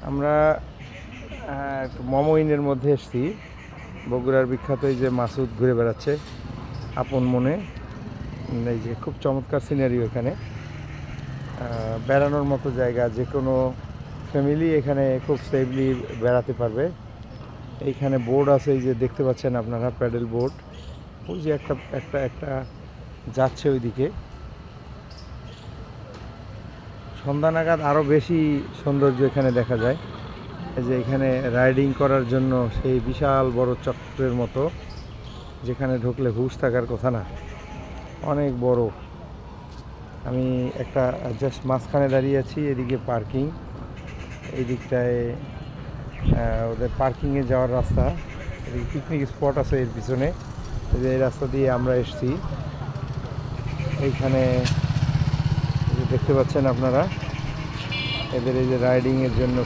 আমরা একটু মোমোইনের মধ্যে এসেছি। বগুড়ার বিখ্যাত এই যে মাসুদ ঘুরে বেড়াচ্ছে আপন মনে। এই যে খুব চমৎকার সিনারিও এখানে, বেড়ানোর মতো জায়গা। যে কোনো ফ্যামিলি এখানে খুব সেফলি বেড়াতে পারবে। এইখানে বোর্ড আছে, এই যে দেখতে পাচ্ছেন আপনারা, প্যাডেল বোর্ড। ওই যে একটা একটা একটা যাচ্ছে ওইদিকে। সন্ধ্যা নাগাদ আরও বেশি সৌন্দর্য এখানে দেখা যায়। এই যে এখানে রাইডিং করার জন্য সেই বিশাল বড় চক্রের মতো, যেখানে ঢুকলে হুঁশ থাকার কথা না, অনেক বড়। আমি একটা জাস্ট মাঝখানে দাঁড়িয়ে আছি। এদিকে পার্কিং, এই দিকটায় ওদের পার্কিংয়ে যাওয়ার রাস্তা। এদিকে পিকনিক স্পট আছে এর পিছনে। এই যে এই রাস্তা দিয়ে আমরা এসেছি। এইখানে দেখতে পাচ্ছেন আপনারা, এদের এই যে রাইডিংয়ের জন্য